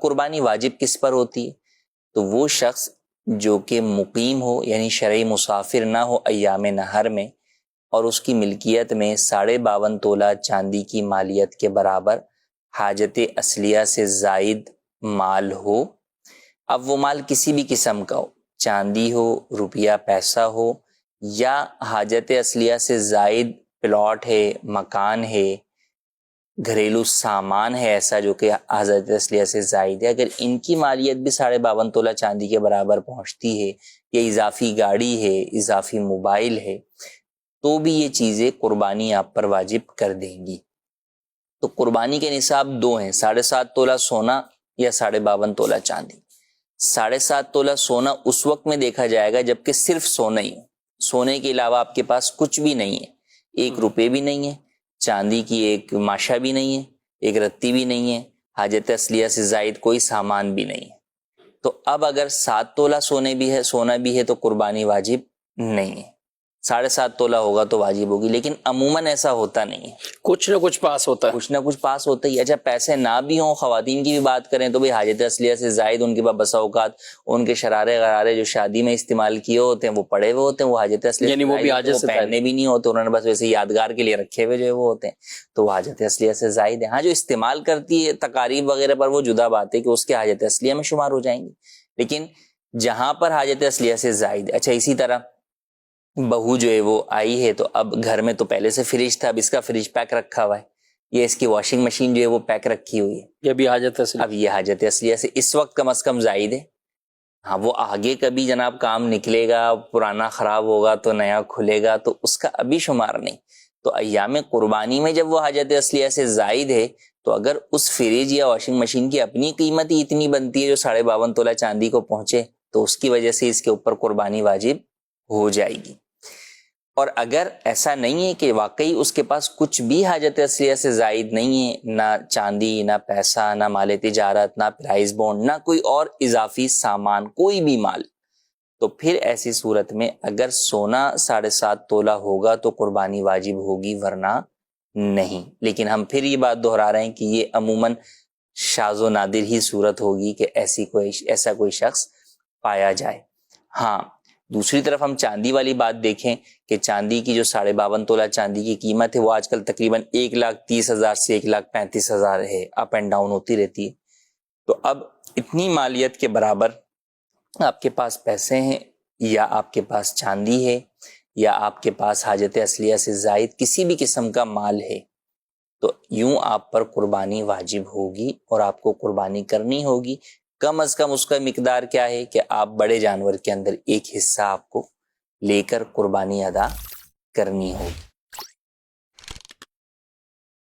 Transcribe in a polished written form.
قربانی واجب کس پر ہوتی ہے؟ تو وہ شخص جو کہ مقیم ہو، یعنی شرعی مسافر نہ ہو ایام نہر میں، اور اس کی ملکیت میں 52.5 تولہ چاندی کی مالیت کے برابر حاجت اصلیہ سے زائد مال ہو۔ اب وہ مال کسی بھی قسم کا ہو، چاندی ہو، روپیہ پیسہ ہو، یا حاجت اصلیہ سے زائد پلاٹ ہے، مکان ہے، گھریلو سامان ہے ایسا جو کہ حاجت اصلیہ سے زائد ہے، اگر ان کی مالیت بھی 52.5 تولہ چاندی کے برابر پہنچتی ہے، یا اضافی گاڑی ہے، اضافی موبائل ہے، تو بھی یہ چیزیں قربانی آپ پر واجب کر دیں گی۔ تو قربانی کے نصاب دو ہیں، 7.5 تولہ سونا یا 52.5 تولہ چاندی۔ 7.5 تولہ سونا اس وقت میں دیکھا جائے گا جبکہ صرف سونا ہی ہو، سونے کے علاوہ آپ کے پاس کچھ بھی نہیں ہے، 1 روپے بھی نہیں ہے، چاندی کی ایک ماشا بھی نہیں ہے، ایک رتی بھی نہیں ہے، حاجت اصلیہ سے زائد کوئی سامان بھی نہیں ہے۔ تو اب اگر 7 تولہ سونا بھی ہے تو قربانی واجب نہیں ہے، 7.5 تولہ ہوگا تو واجب ہوگی، لیکن عموماً ایسا ہوتا نہیں ہے، کچھ نہ کچھ پاس ہوتا ہے، کچھ نہ کچھ پاس ہوتا ہی۔ اچھا پیسے نہ بھی ہوں، خواتین کی بھی بات کریں تو بھی حاجت اصلیہ سے زائد ان کے پاس بسا اوقات ان کے شرارے غرارے جو شادی میں استعمال کیے ہوتے ہیں وہ پڑے ہوئے ہوتے ہیں، وہ حاجت اصلیہ یعنی وہ بھی حاجت سے پہننے بھی نہیں ہوتے، انہوں نے بس ویسے یادگار کے لیے رکھے ہوئے جو ہے وہ ہوتے ہیں، تو وہ حاجت اصلیہ سے زائد ہے۔ ہاں جو استعمال کرتی ہے تقاریب وغیرہ پر وہ جدا بات ہے کہ اس کے حاجت اصلیہ میں شمار ہو جائیں گی، لیکن جہاں پر حاجت اصلیہ سے زائد ہے۔ اچھا اسی طرح بہو جو ہے وہ آئی ہے، تو اب گھر میں تو پہلے سے فریج تھا، اب اس کا فریج پیک رکھا ہوا ہے، یہ اس کی واشنگ مشین جو ہے وہ پیک رکھی ہوئی ہے، یہ بھی حاجت اصلیہ، اب یہ حاجت اصلیہ سے اس وقت کم از کم زائد ہے۔ ہاں وہ آگے کبھی جناب کام نکلے گا، پرانا خراب ہوگا تو نیا کھلے گا، تو اس کا ابھی شمار نہیں۔ تو ایام قربانی میں جب وہ حاجت اصلیہ سے زائد ہے تو اگر اس فریج یا واشنگ مشین کی اپنی قیمت ہی اتنی بنتی ہے جو 52.5 تولہ چاندی کو پہنچے، تو اس کی وجہ سے اس کے اوپر قربانی واجب ہو جائے گی۔ اور اگر ایسا نہیں ہے کہ واقعی اس کے پاس کچھ بھی حاجت اصلیہ سے زائد نہیں ہے، نہ چاندی، نہ پیسہ، نہ مال تجارت، نہ پرائز بونڈ، نہ کوئی اور اضافی سامان، کوئی بھی مال، تو پھر ایسی صورت میں اگر سونا 7.5 تولہ ہوگا تو قربانی واجب ہوگی، ورنہ نہیں۔ لیکن ہم پھر یہ بات دہرا رہے ہیں کہ یہ عموماً شاذ و نادر ہی صورت ہوگی کہ ایسا کوئی شخص پایا جائے۔ ہاں دوسری طرف ہم چاندی والی بات دیکھیں کہ چاندی کی جو 52.5 تولہ چاندی کی قیمت ہے وہ آج کل تقریباً 1,30,000 سے 1,35,000 ہے، اپ اینڈ ڈاؤن ہوتی رہتی ہے۔ تو اب اتنی مالیت کے برابر آپ کے پاس پیسے ہیں، یا آپ کے پاس چاندی ہے، یا آپ کے پاس حاجت اصلیہ سے زائد کسی بھی قسم کا مال ہے، تو یوں آپ پر قربانی واجب ہوگی اور آپ کو قربانی کرنی ہوگی۔ کم از کم اس کا مقدار کیا ہے کہ آپ بڑے جانور کے اندر ایک حصہ آپ کو لے کر قربانی ادا کرنی ہوگی۔